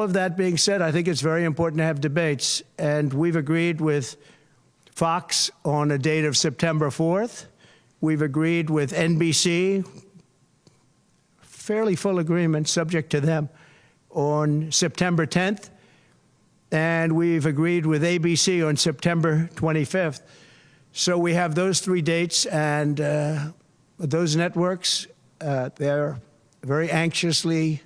of that being said, I think it's very important to have debates. And we've agreed with Fox on a date of September 4th. We've agreed with NBC, fairly full agreement, subject to them, on September 10th. And we've agreed with ABC on September 25th. So we have those three dates, and those networks, they're very anxiously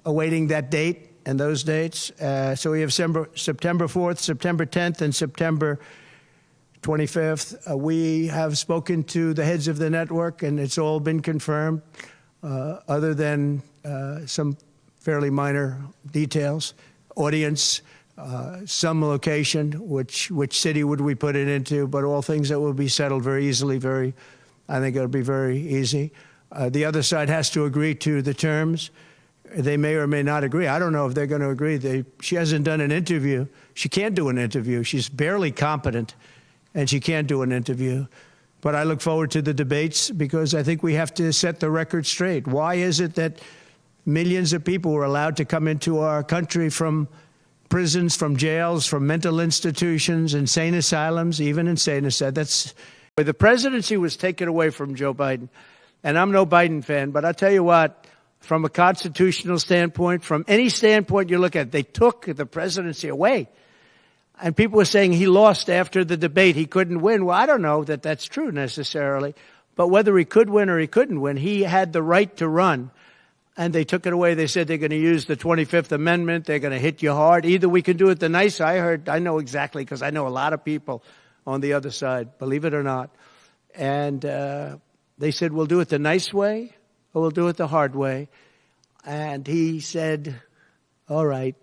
awaiting that date and those dates. So we have September 4th, September 10th, and September 25th. We have spoken to the heads of the network, and it's all been confirmed, other than some fairly minor details. Audience, some location, which city would we put it into, but all things that will be settled very easily, I think it'll be very easy. The other side has to agree to the terms. They may or may not agree. I don't know if they're going to agree. She hasn't done an interview. She can't do an interview. She's barely competent, and she can't do an interview. But I look forward to the debates because I think we have to set the record straight. Why is it that millions of people were allowed to come into our country from prisons, from jails, from mental institutions, insane asylums, even insane asylums? That's where the presidency was taken away from Joe Biden. And I'm no Biden fan, but I'll tell you what, from a constitutional standpoint, from any standpoint you look at, they took the presidency away. And people were saying he lost after the debate. He couldn't win. Well, I don't know that that's true necessarily. But whether he could win or he couldn't win, he had the right to run. And they took it away. They said they're going to use the 25th Amendment. They're going to hit you hard. Either we can do it the nice. I know exactly because I know a lot of people on the other side, believe it or not. And they said, we'll do it the nice way or we'll do it the hard way. And he said, all right.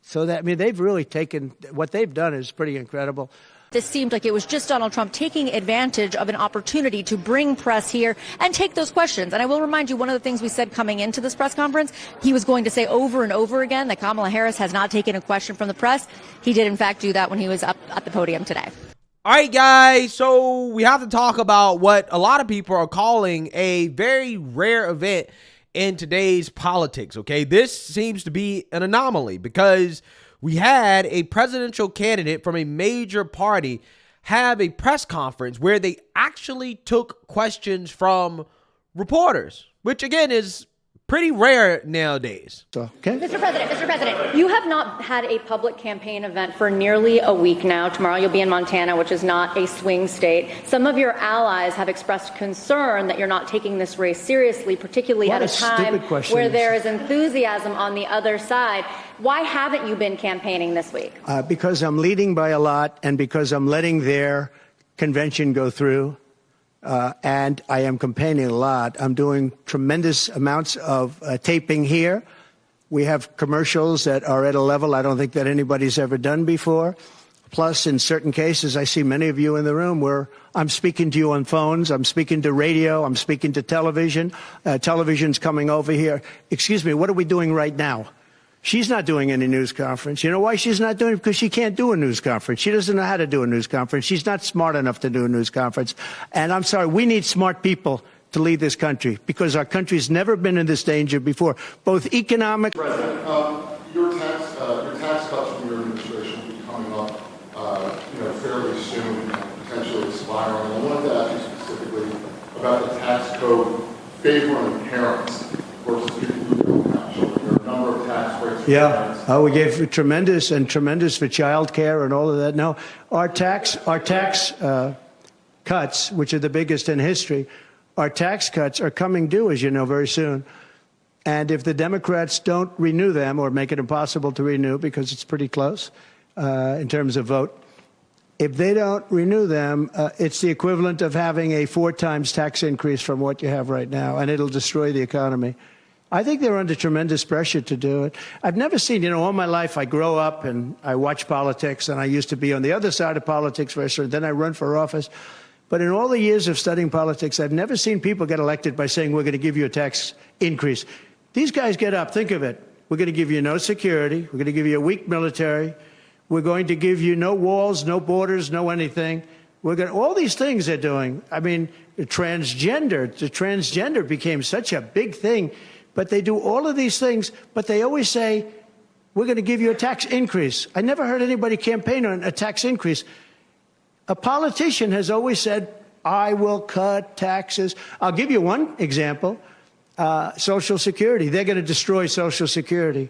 So that, I mean, they've really taken, what they've done is pretty incredible. This seemed like it was just Donald Trump taking advantage of an opportunity to bring press here and take those questions. And I will remind you, one of the things we said coming into this press conference, he was going to say over and over again that Kamala Harris has not taken a question from the press. He did, in fact, do that when he was up at the podium today. All right, guys, so we have to talk about what a lot of people are calling a very rare event in today's politics, okay? This seems to be an anomaly because we had a presidential candidate from a major party have a press conference where they actually took questions from reporters, which again is pretty rare nowadays. Okay. Mr. President, you have not had a public campaign event for nearly a week now. Tomorrow you'll be in Montana, which is not a swing state. Some of your allies have expressed concern that you're not taking this race seriously, particularly at a time where there is enthusiasm on the other side. Why haven't you been campaigning this week? Because I'm leading by a lot and because I'm letting their convention go through. And I am campaigning a lot. I'm doing tremendous amounts of taping here. We have commercials that are at a level I don't think that anybody's ever done before. Plus, in certain cases, I see many of you in the room where I'm speaking to you on phones, I'm speaking to radio, I'm speaking to television. Television's coming over here. Excuse me, what are we doing right now? She's not doing any news conference. You know why she's not doing it? Because she can't do a news conference. She doesn't know how to do a news conference. She's not smart enough to do a news conference. And I'm sorry, we need smart people to lead this country because our country's never been in this danger before, both economic. President, your tax cuts from your administration will be coming up, fairly soon, potentially expiring. I wanted to ask you specifically about the tax code favoring parents versus people who don't have children. There are a number of tax breaks for parents. Oh, we gave tremendous for child care and all of that. No, our tax cuts, which are the biggest in history, our tax cuts are coming due, as you know, very soon. And if the Democrats don't renew them or make it impossible to renew because it's pretty close in terms of vote, if they don't renew them, it's the equivalent of having a 4 times tax increase from what you have right now, and it'll destroy the economy. I think they're under tremendous pressure to do it. I've never seen, all my life I grow up and I watch politics, and I used to be on the other side of politics first, and then I run for office. But in all the years of studying politics, I've never seen people get elected by saying, we're going to give you a tax increase. These guys get up, think of it. We're going to give you no security. We're going to give you a weak military. We're going to give you no walls, no borders, no anything. All these things they're doing. I mean, the transgender became such a big thing but they do all of these things, but they always say, we're going to give you a tax increase. I never heard anybody campaign on a tax increase. A politician has always said, I will cut taxes. I'll give you one example, Social Security. They're going to destroy Social Security.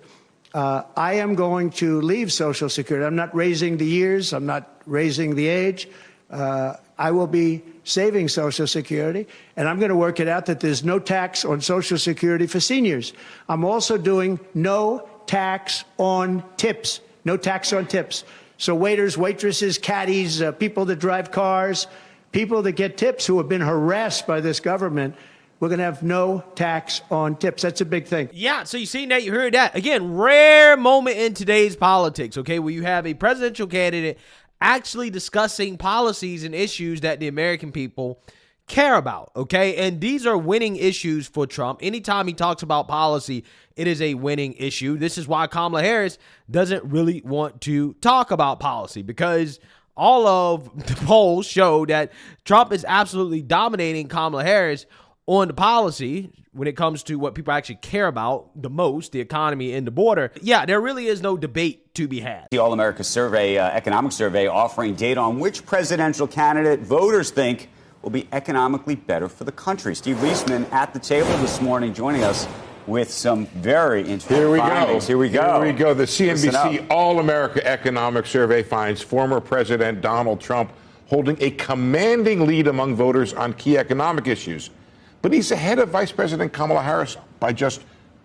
I am going to leave Social Security. I'm not raising the years. I'm not raising the age. I will be saving Social Security, and I'm going to work it out that there's no tax on Social Security for seniors. I'm also doing no tax on tips. No tax on tips. So waiters, waitresses, caddies, people that drive cars, people that get tips who have been harassed by this government, we're going to have no tax on tips. That's a big thing. Yeah, so you see that, you heard that. Again, rare moment in today's politics, okay, where you have a presidential candidate actually discussing policies and issues that the American people care about, okay? And these are winning issues for Trump. Anytime he talks about policy, it is a winning issue. This is why Kamala Harris doesn't really want to talk about policy, because all of the polls show that Trump is absolutely dominating Kamala Harris on the policy when it comes to what people actually care about the most, the economy and the border. Yeah, there really is no debate to be had. The All-America Survey, economic survey, offering data on which presidential candidate voters think will be economically better for the country. Steve Leisman at the table this morning, joining us with some very interesting findings. Here we go. The CNBC All-America Economic Survey finds former President Donald Trump holding a commanding lead among voters on key economic issues. But he's ahead of Vice President Kamala Harris by just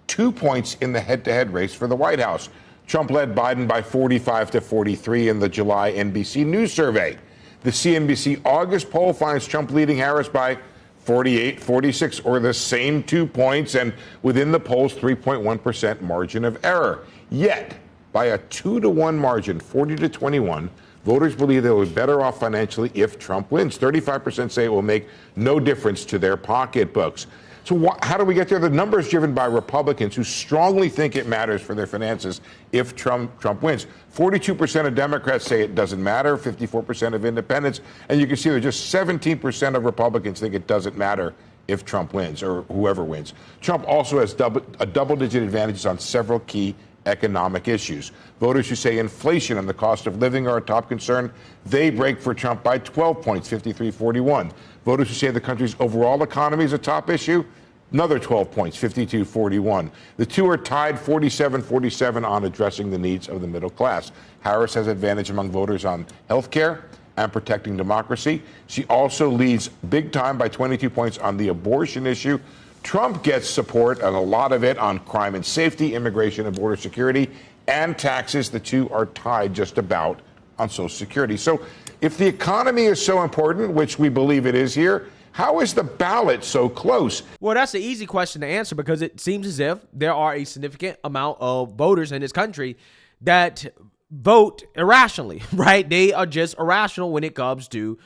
2 points in the head-to-head race for the White House. Trump led Biden by 45 to 43 in the July NBC News survey. The CNBC August poll finds Trump leading Harris by 48, 46, or the same 2 points, and within the poll's 3.1% margin of error. Yet, by a 2-to-1 margin, 40 to 21, voters believe they will be better off financially if Trump wins. 35% say it will make no difference to their pocketbooks. So how do we get there? The number is driven by Republicans who strongly think it matters for their finances if Trump wins. 42% of Democrats say it doesn't matter, 54% of independents, and you can see that just 17% of Republicans think it doesn't matter if Trump wins or whoever wins. Trump also has double-digit advantages on several key economic issues. Voters who say inflation and the cost of living are a top concern, they break for Trump by 12 points, 53-41. Voters who say the country's overall economy is a top issue, another 12 points, 52-41. The two are tied 47-47 on addressing the needs of the middle class. Harris has advantage among voters on health care and protecting democracy. She also leads big time by 22 points on the abortion issue. Trump gets support, and a lot of it, on crime and safety, immigration and border security, and taxes. The two are tied just about on Social Security. So if the economy is so important, which we believe it is here, how is the ballot so close? Well, that's an easy question to answer, because it seems as if there are a significant amount of voters in this country that vote irrationally, right? They are just irrational when it comes to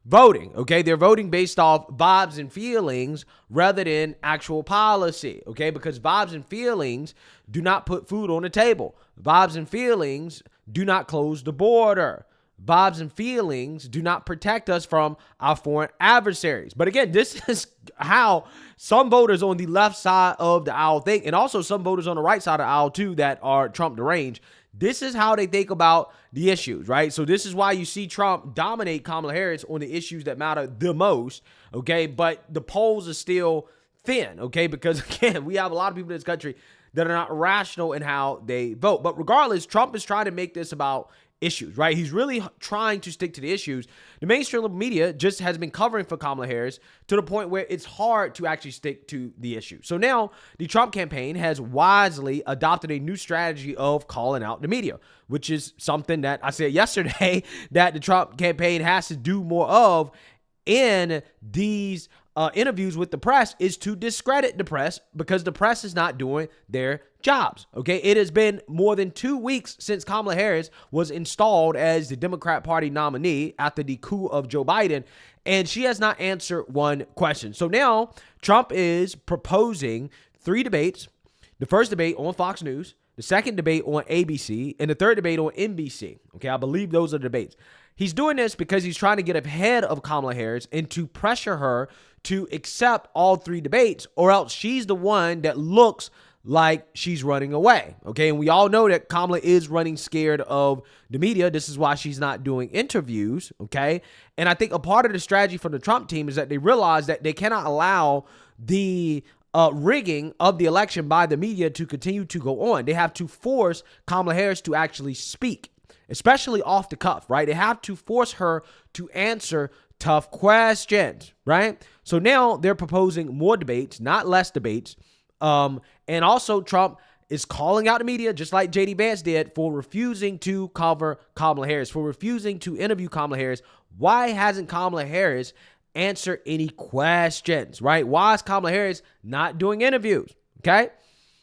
voting, okay? They're voting based off vibes and feelings rather than actual policy, okay? Because vibes and feelings do not put food on the table. Vibes and feelings do not close the border. Vibes and feelings do not protect us from our foreign adversaries. But again, this is how some voters on the left side of the aisle think, and also some voters on the right side of the aisle too that are Trump deranged. This is how they think about the issues, right? So this is why you see Trump dominate Kamala Harris on the issues that matter the most, okay? But the polls are still thin, okay? Because again, we have a lot of people in this country that are not rational in how they vote. But regardless, Trump is trying to make this about issues, right? He's really trying to stick to the issues. The mainstream media just has been covering for Kamala Harris to the point where it's hard to actually stick to the issue. So now the Trump campaign has wisely adopted a new strategy of calling out the media, which is something that I said yesterday that the Trump campaign has to do more of in these interviews with the press, is to discredit the press, because the press is not doing their jobs. Okay, it has been more than 2 weeks since Kamala Harris was installed as the Democrat Party nominee after the coup of Joe Biden, and she has not answered one question. So now Trump is proposing 3 debates. The first debate on Fox News, the second debate on ABC, and the third debate on NBC. Okay, I believe those are the debates. He's doing this because he's trying to get ahead of Kamala Harris and to pressure her to accept all three debates, or else she's the one that looks like she's running away. Okay, and we all know that Kamala is running scared of the media. This is why she's not doing interviews. Okay, and I think a part of the strategy from the Trump team is that they realize that they cannot allow the rigging of the election by the media to continue to go on. They have to force Kamala Harris to actually speak, especially off the cuff, right? They have to force her to answer tough questions, right? So now they're proposing more debates, not less debates. And also Trump is calling out the media, just like J.D. Vance did, for refusing to cover Kamala Harris, for refusing to interview Kamala Harris. Why hasn't Kamala Harris answered any questions, right? Why is Kamala Harris not doing interviews? Okay?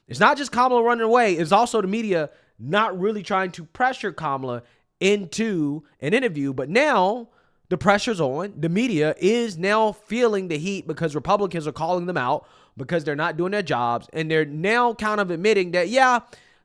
It's not just Kamala running away. It's also the media not really trying to pressure Kamala into an interview. But now the pressure's on. The media is now feeling the heat because Republicans are calling them out because they're not doing their jobs. And they're now kind of admitting that, yeah,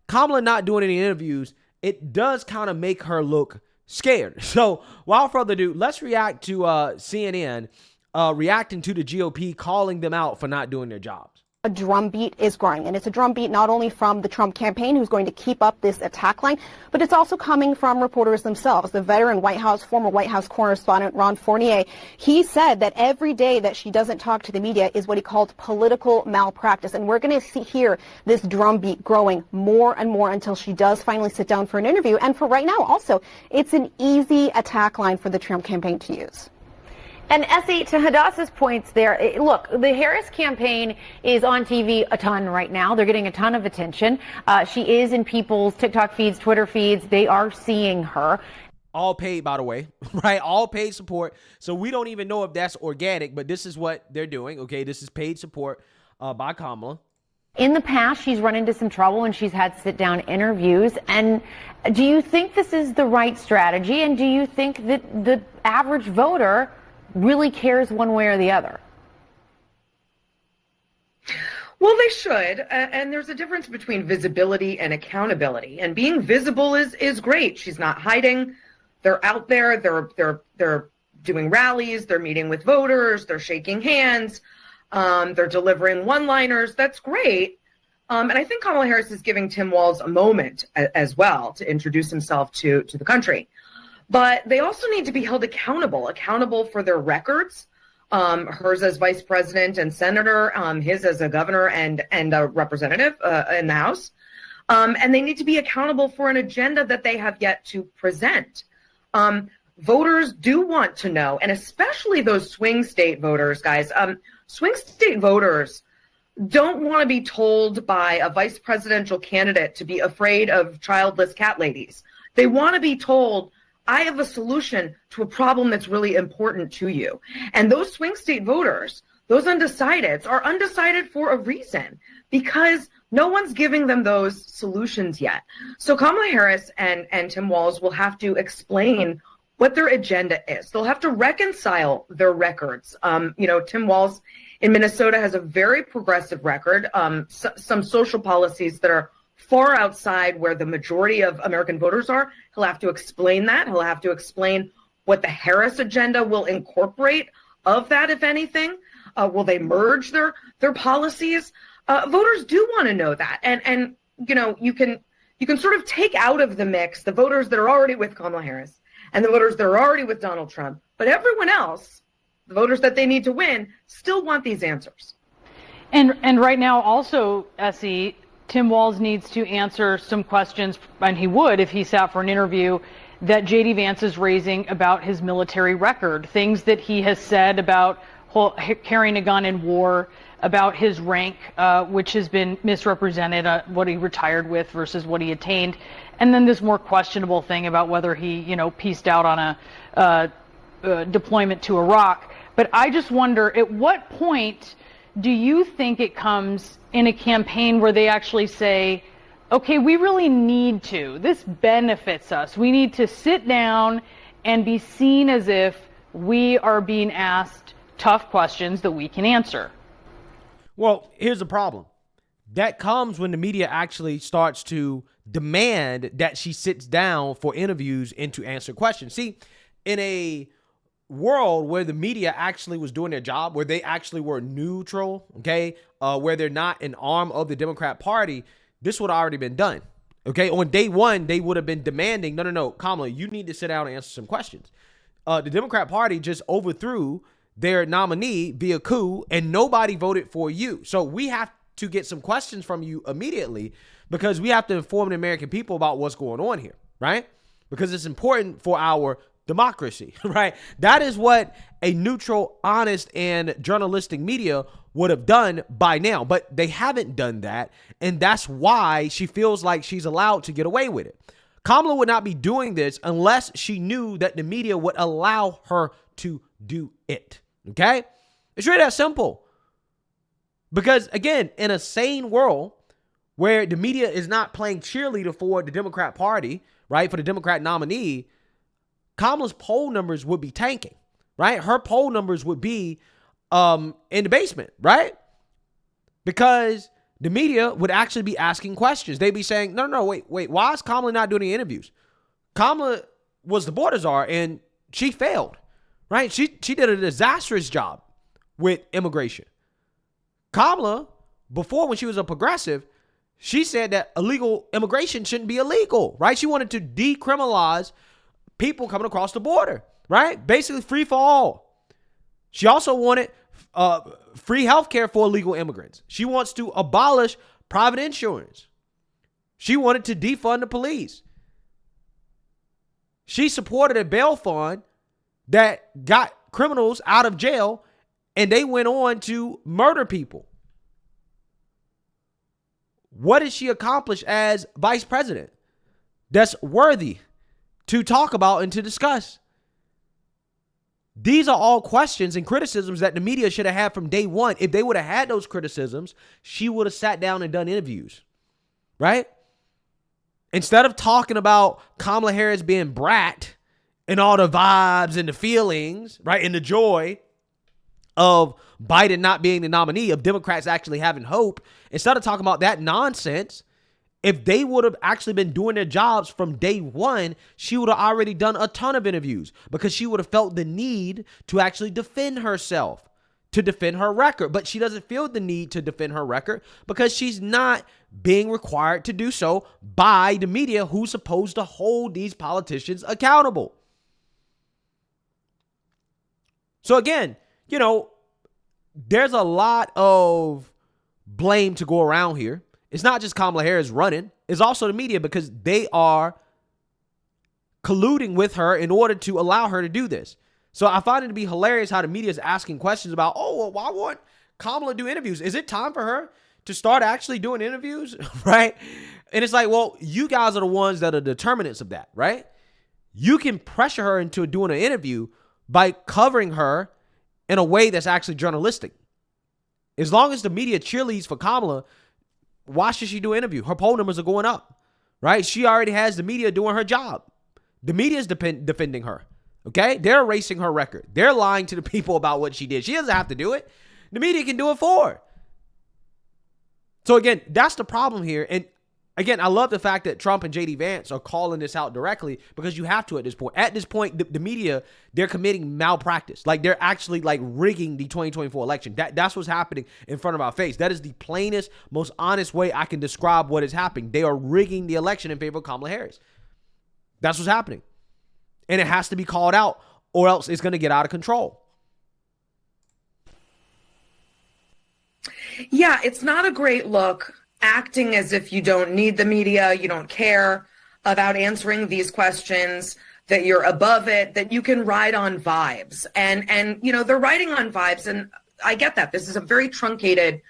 Kamala not doing any interviews, it does kind of make her look scared. So without further ado, let's react to CNN reacting to the GOP calling them out for not doing their jobs. A drumbeat is growing, and it's a drumbeat not only from the Trump campaign, who's going to keep up this attack line, but it's also coming from reporters themselves. The veteran former White House correspondent Ron Fournier, he said that every day that she doesn't talk to the media is what he called political malpractice, and we're going to hear this drumbeat growing more and more until she does finally sit down for an interview. And for right now, also, it's an easy attack line for the Trump campaign to use. And Essie, to Hadassah's points there, look, the Harris campaign is on TV a ton right now. They're getting a ton of attention. She is in people's TikTok feeds, Twitter feeds. They are seeing her. All paid, by the way, right? All paid support. So we don't even know if that's organic, but this is what they're doing. Okay, this is paid support by Kamala. In the past, she's run into some trouble and she's had sit-down interviews. And do you think this is the right strategy? And do you think that the average voter really cares one way or the other? Well, they should. And there's a difference between visibility and accountability. And being visible is great. She's not hiding. They're out there. They're doing rallies. They're meeting with voters. They're shaking hands. They're delivering one-liners. That's great. And I think Kamala Harris is giving Tim Walz a moment as well to introduce himself to the country. But they also need to be held accountable for their records, hers as vice president and senator, his as a governor and a representative in the House. And they need to be accountable for an agenda that they have yet to present. Voters do want to know, and especially those swing state voters, guys. Swing state voters don't want to be told by a vice presidential candidate to be afraid of childless cat ladies. They want to be told, I have a solution to a problem that's really important to you. And those swing state voters, those undecideds, are undecided for a reason, because no one's giving them those solutions yet. So Kamala Harris and Tim Walz will have to explain what their agenda is. They'll have to reconcile their records. Tim Walz in Minnesota has a very progressive record, some social policies that are far outside where the majority of American voters are. He'll have to explain that. He'll have to explain what the Harris agenda will incorporate of that, if anything. Will they merge their policies? Voters do want to know that. And you can sort of take out of the mix the voters that are already with Kamala Harris and the voters that are already with Donald Trump. But everyone else, the voters that they need to win, still want these answers. And right now also, Essie, Tim Walz needs to answer some questions, and he would if he sat for an interview, that J.D. Vance is raising about his military record, things that he has said about carrying a gun in war, about his rank, which has been misrepresented, what he retired with versus what he attained, and then this more questionable thing about whether he, pieced out on a deployment to Iraq. But I just wonder, at what point do you think it comes in a campaign where they actually say, okay, we really need to, this benefits us, we need to sit down and be seen as if we are being asked tough questions that we can answer? Well, here's the problem. that comes when the media actually starts to demand that she sits down for interviews and to answer questions. See, in a world where the media actually was doing their job, where they actually were neutral, okay, where they're not an arm of the Democrat Party, this would have already been done. Okay, on day one, they would have been demanding, no, Kamala, you need to sit down and answer some questions. The Democrat Party just overthrew their nominee via coup, and nobody voted for you. So we have to get some questions from you immediately, because we have to inform the American people about what's going on here, right? Because it's important for our democracy, right? That is what a neutral, honest, and journalistic media would have done by now, but they haven't done that, and that's why she feels like she's allowed to get away with it. Kamala would not be doing this unless she knew that the media would allow her to do it, okay? It's really that simple. Because, again, in a sane world where the media is not playing cheerleader for the Democrat Party, right, for the Democrat nominee, Kamala's poll numbers would be tanking, right? Her poll numbers would be in the basement, right? Because the media would actually be asking questions. They'd be saying, no, wait, why is Kamala not doing the interviews? Kamala was the border czar and she failed, right? She did a disastrous job with immigration. Kamala, before, when she was a progressive, she said that illegal immigration shouldn't be illegal, right? She wanted to decriminalize people coming across the border, right? Basically free for all. She also wanted free health care for illegal immigrants. She wants to abolish private insurance. She wanted to defund the police. She supported a bail fund that got criminals out of jail, and they went on to murder people. What did she accomplish as vice president that's worthy to talk about and to discuss? These are all questions and criticisms that the media should have had from day one. If they would have had those criticisms, she would have sat down and done interviews, right? Instead of talking about Kamala Harris being brat and all the vibes and the feelings, right, and the joy of Biden not being the nominee, of Democrats actually having hope, instead of talking about that nonsense, if they would have actually been doing their jobs from day one, she would have already done a ton of interviews, because she would have felt the need to actually defend herself, to defend her record. But she doesn't feel the need to defend her record because she's not being required to do so by the media, who's supposed to hold these politicians accountable. So again, you know, there's a lot of blame to go around here. It's not just Kamala Harris running. It's also the media, because they are colluding with her in order to allow her to do this. So I find it to be hilarious how the media is asking questions about, well, why won't Kamala do interviews? Is it time for her to start actually doing interviews, right? And it's like, well, you guys are the ones that are determinants of that, right? You can pressure her into doing an interview by covering her in a way that's actually journalistic. As long as the media cheerleads for Kamala, why should she do an interview? Her poll numbers are going up, right? She already has the media doing her job. The media is defending her, okay? They're erasing her record. They're lying to the people about what she did. She doesn't have to do it. The media can do it for her. So again, that's the problem here. And again, I love the fact that Trump and J.D. Vance are calling this out directly, because you have to at this point. At this point, the media, they're committing malpractice. Like, they're actually like rigging the 2024 election. That's what's happening in front of our face. That is the plainest, most honest way I can describe what is happening. They are rigging the election in favor of Kamala Harris. That's what's happening. And it has to be called out, or else it's going to get out of control. Yeah, it's not a great look, acting as if you don't need the media, you don't care about answering these questions, that you're above it, that you can ride on vibes. And you know, they're riding on vibes, and I get that. This is a very truncated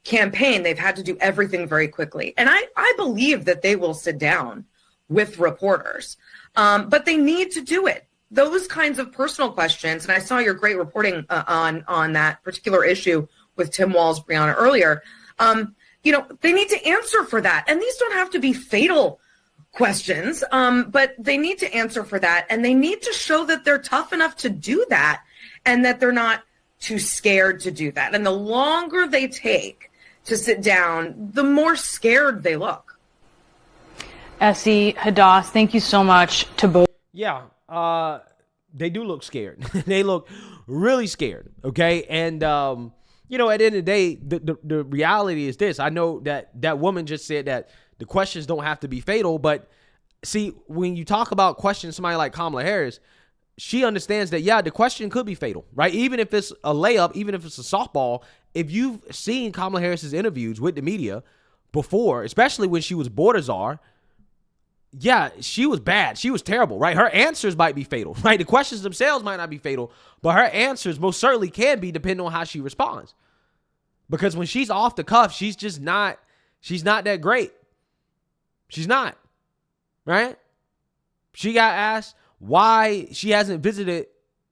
campaign. They've had to do everything very quickly. And I believe that they will sit down with reporters, but they need to do it. Those kinds of personal questions, and I saw your great reporting on that particular issue with Tim Walz, Brianna, earlier. You know, they need to answer for that. And these don't have to be fatal questions, but they need to answer for that. And they need to show that they're tough enough to do that, and that they're not too scared to do that. And the longer they take to sit down, the more scared they look. Essie, Hadass, thank you so much to both. Yeah, they do look scared. They look really scared, okay? And, you know, at the end of the day, the reality is this. I know that woman just said that the questions don't have to be fatal, but see, when you talk about questions somebody like Kamala Harris, she understands that, yeah, the question could be fatal, right? Even if it's a layup, even if it's a softball, if you've seen Kamala Harris's interviews with the media before, especially when she was border czar, yeah, she was bad. She was terrible, right? Her answers might be fatal, right? The questions themselves might not be fatal, but her answers most certainly can be, depending on how she responds. Because when she's off the cuff, she's not that great. She's not, right? She got asked why she hasn't visited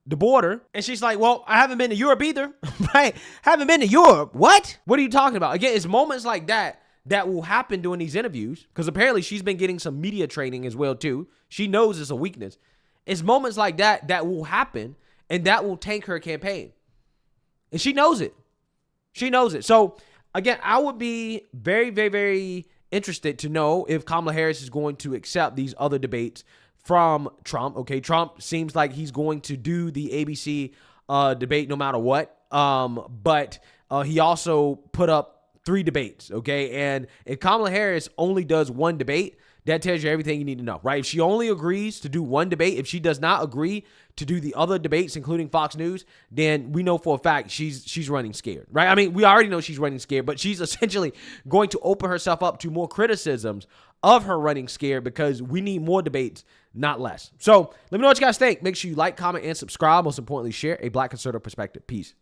the border, and she's like, well, I haven't been to Europe either, right? Haven't been to Europe. What are you talking about? Again, it's moments like that will happen during these interviews, because apparently she's been getting some media training as well, too. She knows it's a weakness. It's moments like that will happen, and that will tank her campaign. And she knows it. She knows it. So, again, I would be very, very, very interested to know if Kamala Harris is going to accept these other debates from Trump. Okay, Trump seems like he's going to do the ABC debate no matter what. But he also put up 3 debates, okay? And if Kamala Harris only does 1 debate, that tells you everything you need to know, right? If she only agrees to do 1 debate, if she does not agree to do the other debates, including Fox News, then we know for a fact she's running scared, right? I mean, we already know she's running scared, but she's essentially going to open herself up to more criticisms of her running scared, because we need more debates, not less. So let me know what you guys think. Make sure you like, comment, and subscribe. Most importantly, share a Black conservative perspective. Peace.